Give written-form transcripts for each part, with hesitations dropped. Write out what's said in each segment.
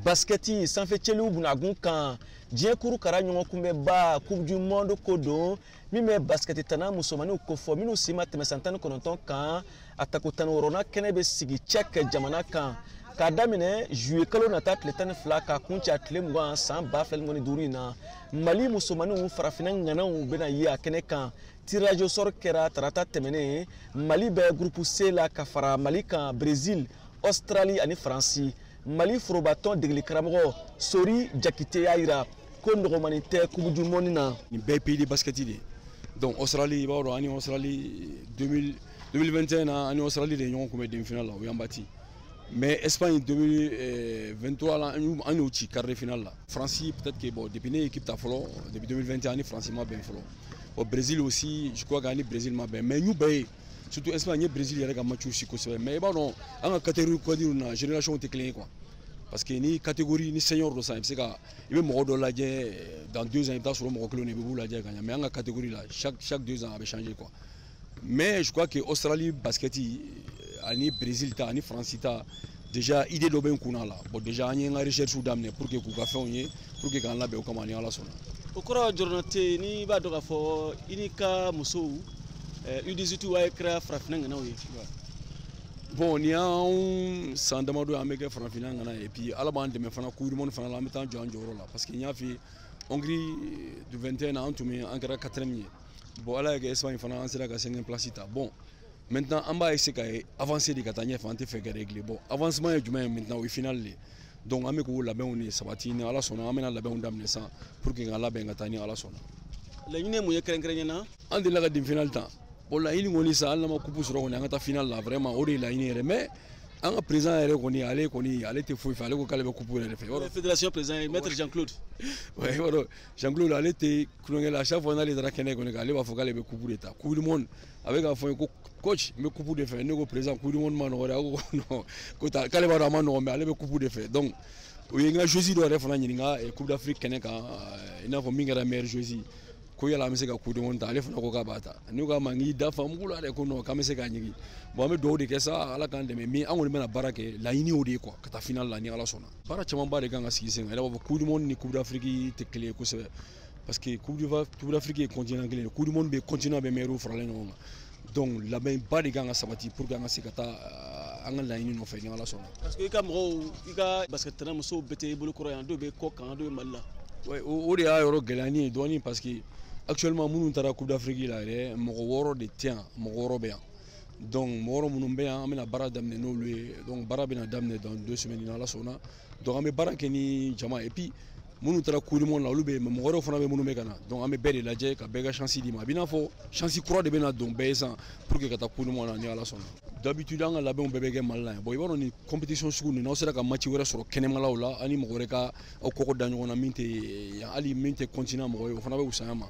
Basketi sanfɛ cɛliw bunagun kan diɲɛ kuru kara ɲɔgɔn kunbɛba Coupe du Monde ko don min bɛ basketi tana musomaniw kofɔ minnu si ma tɛmɛ san 19 kan a tako 16nan kɛnɛ bɛ sigi Tchèque jamana kan k'a daminɛ juillet kalo nata tile 12 ka kuncɛ tile 20 san 2025 in na Mali musomaniw farafina ŋanaw bɛna ye a kɛnɛ kan tirage au sort kɛra tarata tɛmɛnen Mali bɛ groupe C la ka fara Mali kan Brésil, Australie ani Faransi. Mali forobaton degeli karamɔgɔ Sori Jakite y'a yira ko nɔgɔmani tɛ Coupe du Monde na. Nin bɛɛ pays de basket de. Donc Australie, i b'a dɔn ani Australie 2021 na ani Australie de ɲɔgɔn kunbɛ demi-finale la o y'an bati. Mais Espagne 2023 la an y'u ci quart de finale la. France peut-être que bon depuis ne équipe ta fɔlɔ depuis 2021 ani France ma bɛn fɔlɔ. Au Brésil aussi je crois qu'ani Brésil ma bɛn mais ñu bɛɛ surtout Espagne et Brésil yɛrɛ ka match aussi kosɛbɛ mais i b'a dɔn an ka catégorie kɔdiw na génération tɛ kelen ye quoi. Parce que ni catégorie ni senior dɔ san i bɛ se ka i bɛ mɔgɔ dɔ lajɛ dans 2 ans i bɛ taa sɔrɔ mɔgɔ kelen de i b'u lajɛ ka ɲɛ mais an ka catégorie la chaque 2 ans a bɛ changer quoi. Mais je crois que Australie basketi ani Brésil ta ani France ta déjà idée dɔ bɛ n kunna la bon déjà an ye n ka recherche daminɛ pour que k'u ka fɛnw ye pour que k'an labɛn o kama ni Ala sɔnna. O kɔrɔ jɔrɔna tɛ ni b'a dɔn k'a fɔ i ni ka musow U18 wa kɛra farafina ŋanaw ye. Bon ni y'anw san damadɔ an bɛ kɛ farafina ŋana et puis Ala b'an dɛmɛ fana Coupe du Monde fana la an bɛ taa jɔ an jɔyɔrɔ la parce que n y'a f'i ye Hongrie du 21 na an tun bɛ an kɛra 4e ye bon Ala y'a kɛ Espagne fana an sera ka 5e place ta bon maintenant an b'a essayer ka avancer de ka taa ɲɛfɛ an tɛ fɛ ka régler bon avancement ye jumɛn ye maintenant o ye finale de donc an bɛ k'o labɛnw de sabati ni Ala sɔnna an bɛna labɛnw daminɛ sisan pour que k'an labɛn ka taa ni Ala sɔnna. Laɲini ye mun ye kɛrɛnkɛrɛnnen na. An delila ka demi-finale ta. Bon laɲini kɔni sa hali n'an ma coupe sɔrɔ kɔni an ka taa finale la vraiment o de ye laɲini yɛrɛ mais an ka président yɛrɛ kɔni ale tɛ foyi fɛ ale ko k'ale bɛ coupe yɛrɛ de fɛ. Fédération président maître Jean-Claude. Ouais yɔrɔ Jean-Claude ale tɛ kulonkɛ la chaque fois n'ale taara kɛnɛ kɔni ale b'a fɔ k'ale bɛ coupe de ta Coupe du Monde a bɛ k'a fɔ n ye ko coach n bɛ coupe de fɛ ne ko président Coupe du Monde ma nɔgɔ dɛ a ko non ko k'ale b'a dɔn a ma nɔgɔ mais ale bɛ coupe de fɛ donc o ye n ka joueur dɔ yɛrɛ fana ɲininka Coupe d'Afrique kɛnɛ kan i n'a fɔ min kɛra meilleur joueur ko yala an bɛ se ka Coupe du Monde ta ale fana ko k'a b'a ta n'u k'a ma n k'i da fan mugu la dɛ ko non k'an bɛ se k'a ɲigi bon an bɛ dugawu de kɛ sa Ala k'an dɛmɛ min an kɔni bɛna baara kɛ laɲini o de ye quoi ka taa finale la ni Ala sɔnna baara camanba de kan ka sigi sen kan yɛrɛ b'a fɔ Coupe du Monde ni Coupe d'Afrique tɛ kelen ye kosɛbɛ parce que Coupe d'Afrique ye continent kelen ye Coupe du Monde bɛ continent bɛɛ meilleurs faralen ɲɔgɔn kan donc labɛnba de kan ka sabati pour que an ka se ka taa an ka laɲini nɔfɛ ni Ala sɔnna. Parce que i ka mɔgɔw i ka basketana musow bɛɛ tɛ i bolo kɔrɔ yan dɔw bɛ kɔ kan dɔw bɛ Mali la. Ouais o de y'a yɔrɔ gɛlɛyani ye dɔɔni parce que actuellement minnu taara Coupe d'Afrique la yɛrɛ mɔgɔ 6 de tɛ yan mɔgɔ 6 bɛ yan donc mɔgɔ 6 minnu bɛ yan an bɛna baara daminɛ n'olu ye donc baara bɛna daminɛ dans 2 semaines ni Ala sɔnna donc an bɛ baara kɛ ni jama et puis minnu taara Coupe du Monde la olu bɛ yen mais mɔgɔ wɛrɛw fana bɛ minnu bɛ ka na donc an bɛ bɛɛ de lajɛ ka bɛɛ ka chance di ma a bɛ n'a fɔ chance kura de bɛna don bɛɛ ye sisan pour que ka taa Coupe du Monde la ni Ala sɔnna d'habitude an ka labɛnw bɛɛ bɛ kɛ Mali la yan bon i b'a dɔn ni compétition sugu ninnu n'aw sera ka match wɛrɛ sɔrɔ kɛnɛmalaw la ani mɔgɔ wɛrɛ ka aw kɔkɔ da ɲɔgɔn na min tɛ hali min tɛ continent mɔgɔ ye o fana bɛ wusaya ma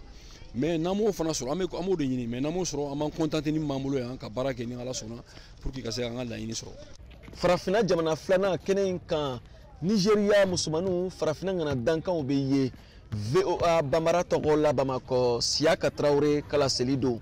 mais n'an m'o fana sɔrɔ an b'o de ɲini mais n'an m'o sɔrɔ an b'an contenter ni min b'an bolo yan ka baara kɛ ni Ala sɔnna pour que ka se k'an ka laɲini sɔrɔ. Farafina jamana filanan kɛnɛ in kan Nigeria musomaninw farafina ŋana dankanw bɛ ye VOA Bambara tɔgɔ la Bamakɔ Siyaka Traoré kala seli don.